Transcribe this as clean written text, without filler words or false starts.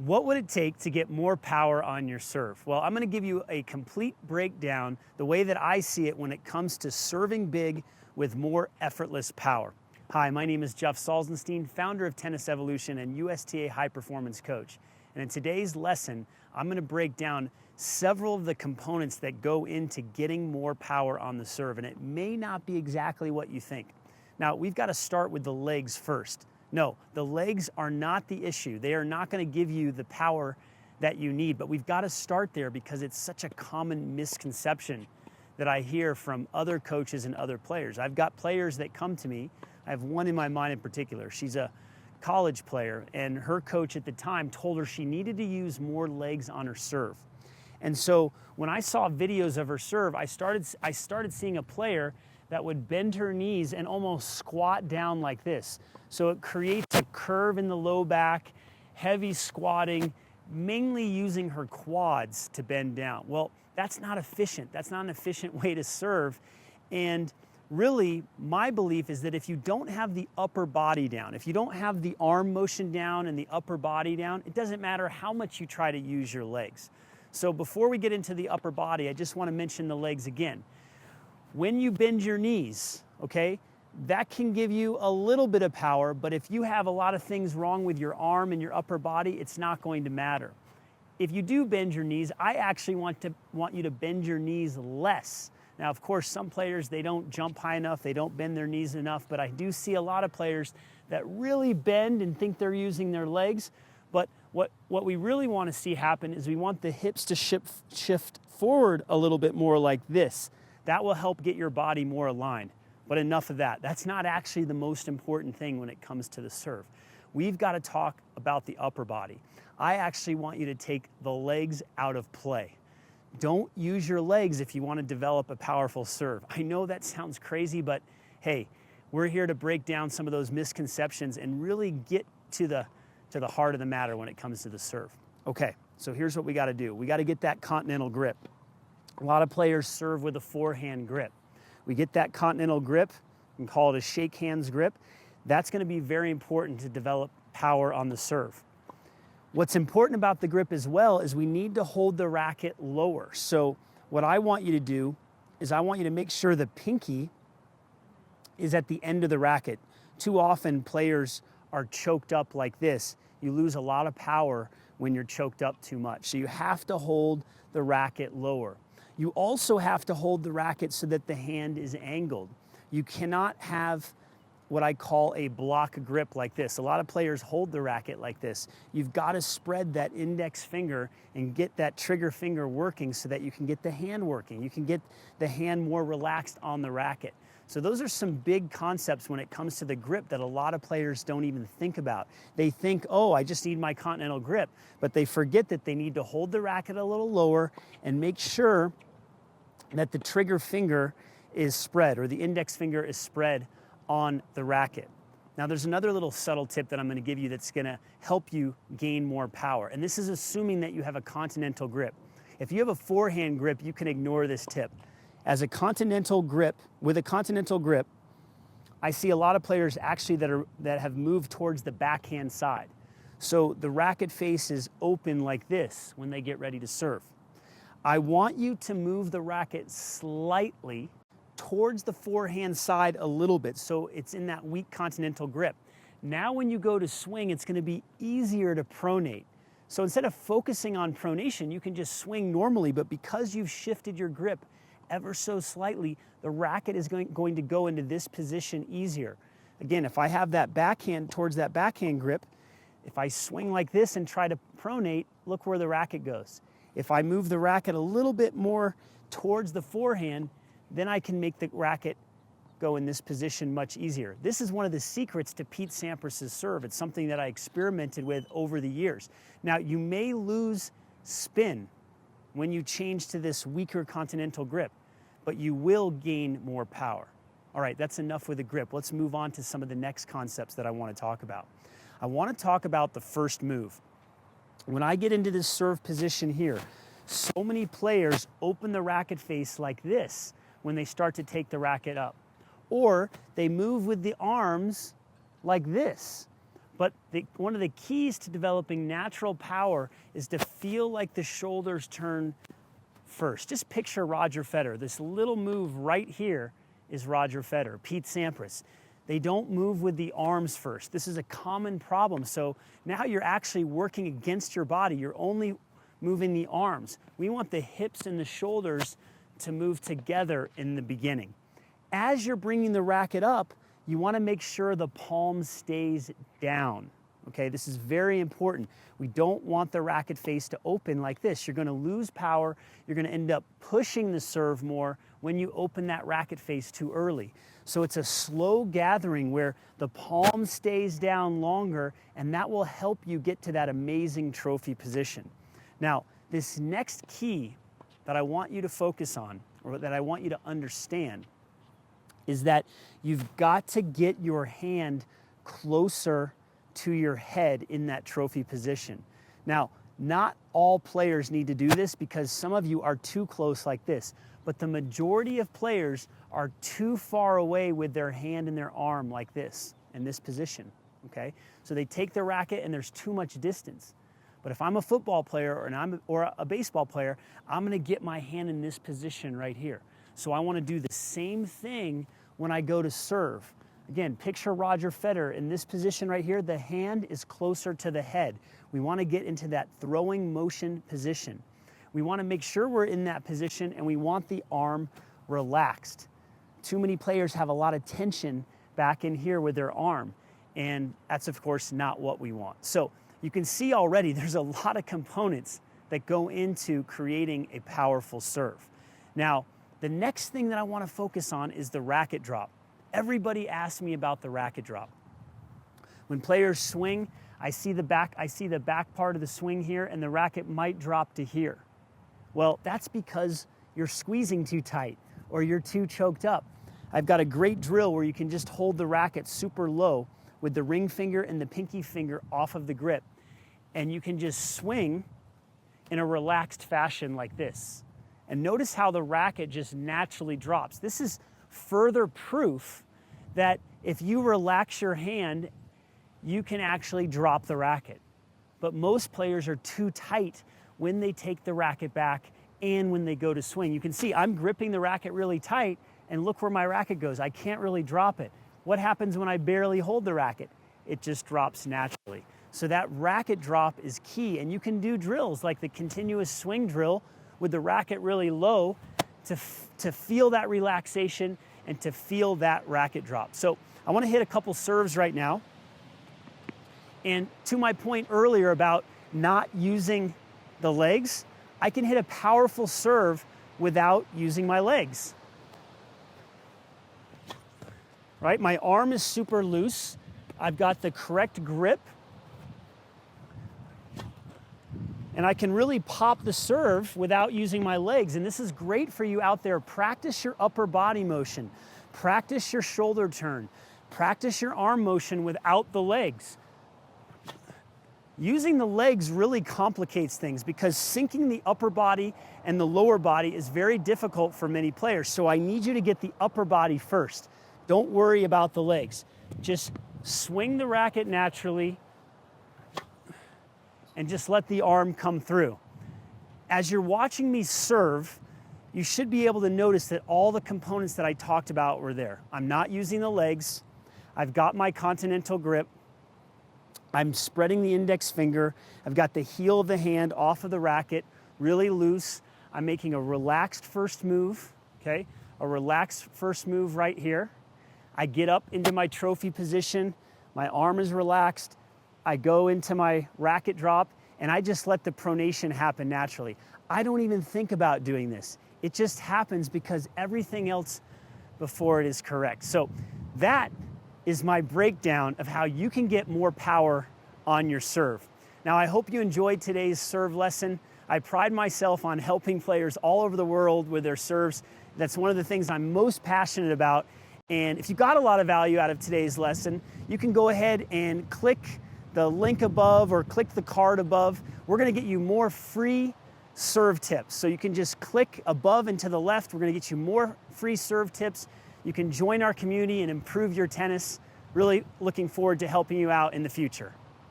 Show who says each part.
Speaker 1: What would it take to get more power on your serve? Well, I'm going to give you a complete breakdown, the way that I see it when it comes to serving big with more effortless power. Hi, my name is Jeff Salzenstein, founder of Tennis Evolution and USTA High Performance Coach. And in today's lesson, I'm going to break down several of the components that go into getting more power on the serve. And it may not be exactly what you think. Now, we've got to start with the legs first. No, the legs are not the issue. They are not going to give you the power that you need, but we've got to start there because it's such a common misconception that I hear from other coaches and other players. I've got players that come to me. I have one in my mind in particular. She's a college player, and her coach at the time told her she needed to use more legs on her serve. And so when I saw videos of her serve, I started seeing a player that would bend her knees and almost squat down like this. So it creates a curve in the low back, heavy squatting, mainly using her quads to bend down. Well, that's not efficient. That's not an efficient way to serve. And really, my belief is that if you don't have the upper body down, if you don't have the arm motion down and the upper body down, it doesn't matter how much you try to use your legs. So before we get into the upper body, I just want to mention the legs again. When you bend your knees, okay, that can give you a little bit of power, but if you have a lot of things wrong with your arm and your upper body, it's not going to matter. If you do bend your knees, I actually want you to bend your knees less. Now, of course, some players, they don't jump high enough, they don't bend their knees enough, but I do see a lot of players that really bend and think they're using their legs. But what we really want to see happen is we want the hips to shift forward a little bit more like this. That will help get your body more aligned. But enough of that. That's not actually the most important thing when it comes to the serve. We've got to talk about the upper body. I actually want you to take the legs out of play. Don't use your legs if you want to develop a powerful serve. I know that sounds crazy, but hey, we're here to break down some of those misconceptions and really get to the heart of the matter when it comes to the serve. Okay, so here's what we got to do. We got to get that continental grip. A lot of players serve with a forehand grip. We get that continental grip and call it a shake hands grip. That's going to be very important to develop power on the serve. What's important about the grip as well is we need to hold the racket lower. So what I want you to do is I want you to make sure the pinky is at the end of the racket. Too often players are choked up like this. You lose a lot of power when you're choked up too much. So you have to hold the racket lower. You also have to hold the racket so that the hand is angled. You cannot have what I call a block grip like this. A lot of players hold the racket like this. You've got to spread that index finger and get that trigger finger working so that you can get the hand working. You can get the hand more relaxed on the racket. So those are some big concepts when it comes to the grip that a lot of players don't even think about. They think, oh, I just need my continental grip, but they forget that they need to hold the racket a little lower and make sure that the trigger finger is spread or the index finger is spread on the racket. Now there's another little subtle tip that I'm going to give you that's going to help you gain more power. And this is assuming that you have a continental grip. If you have a forehand grip, you can ignore this tip. As a continental grip, with a continental grip, I see a lot of players actually that have moved towards the backhand side. So the racket face is open like this when they get ready to serve. I want you to move the racket slightly towards the forehand side a little bit so it's in that weak continental grip. Now when you go to swing, it's going to be easier to pronate. So instead of focusing on pronation, you can just swing normally, but because you've shifted your grip ever so slightly, the racket is going to go into this position easier. Again, if I have that backhand towards that backhand grip, if I swing like this and try to pronate, look where the racket goes. If I move the racket a little bit more towards the forehand, then I can make the racket go in this position much easier. This is one of the secrets to Pete Sampras's serve. It's something that I experimented with over the years. Now, you may lose spin when you change to this weaker continental grip, but you will gain more power. All right, that's enough with the grip. Let's move on to some of the next concepts that I want to talk about. I want to talk about the first move. When I get into this serve position here, so many players open the racket face like this when they start to take the racket up. Or they move with the arms like this. But one of the keys to developing natural power is to feel like the shoulders turn first. Just picture Roger Federer. This little move right here is Roger Federer, Pete Sampras. They don't move with the arms first. This is a common problem. So now you're actually working against your body. You're only moving the arms. We want the hips and the shoulders to move together in the beginning. As you're bringing the racket up, you want to make sure the palm stays down. Okay, this is very important. We don't want the racket face to open like this. You're going to lose power. You're going to end up pushing the serve more when you open that racket face too early. So it's a slow gathering where the palm stays down longer, and that will help you get to that amazing trophy position. Now, this next key that I want you to focus on, or that I want you to understand, is that you've got to get your hand closer to your head in that trophy position. Now, not all players need to do this because some of you are too close like this, but the majority of players are too far away with their hand and their arm like this, in this position, okay? So they take the racket and there's too much distance. But if I'm a football player or a baseball player, I'm gonna get my hand in this position right here. So I wanna do the same thing when I go to serve. Again, picture Roger Federer in this position right here. The hand is closer to the head. We want to get into that throwing motion position. We want to make sure we're in that position, and we want the arm relaxed. Too many players have a lot of tension back in here with their arm, and that's of course not what we want. So you can see already there's a lot of components that go into creating a powerful serve. Now, the next thing that I want to focus on is the racket drop. Everybody asks me about the racket drop. When players swing, I see the back part of the swing here, and the racket might drop to here. Well, that's because you're squeezing too tight or you're too choked up. I've got a great drill where you can just hold the racket super low with the ring finger and the pinky finger off of the grip, and you can just swing in a relaxed fashion like this. And notice how the racket just naturally drops. This is further proof that if you relax your hand, you can actually drop the racket. But most players are too tight when they take the racket back and when they go to swing. You can see I'm gripping the racket really tight, and look where my racket goes. I can't really drop it. What happens when I barely hold the racket? It just drops naturally. So that racket drop is key, and you can do drills like the continuous swing drill with the racket really low to feel that relaxation and to feel that racket drop. So I want to hit a couple serves right now. And to my point earlier about not using the legs, I can hit a powerful serve without using my legs. Right? My arm is super loose. I've got the correct grip. And I can really pop the serve without using my legs. And this is great for you out there. Practice your upper body motion. Practice your shoulder turn. Practice your arm motion without the legs. Using the legs really complicates things because syncing the upper body and the lower body is very difficult for many players. So I need you to get the upper body first. Don't worry about the legs. Just swing the racket naturally and just let the arm come through. As you're watching me serve, you should be able to notice that all the components that I talked about were there. I'm not using the legs. I've got my continental grip. I'm spreading the index finger. I've got the heel of the hand off of the racket, really loose. I'm making a relaxed first move, okay? A relaxed first move right here. I get up into my trophy position. My arm is relaxed. I go into my racket drop, and I just let the pronation happen naturally. I don't even think about doing this. It just happens because everything else before it is correct. So that is my breakdown of how you can get more power on your serve. Now, I hope you enjoyed today's serve lesson. I pride myself on helping players all over the world with their serves. That's one of the things I'm most passionate about. And if you got a lot of value out of today's lesson, you can go ahead and click the link above or click the card above. We're going to get you more free serve tips. So you can just click above and to the left. We're going to get you more free serve tips. You can join our community and improve your tennis. Really looking forward to helping you out in the future.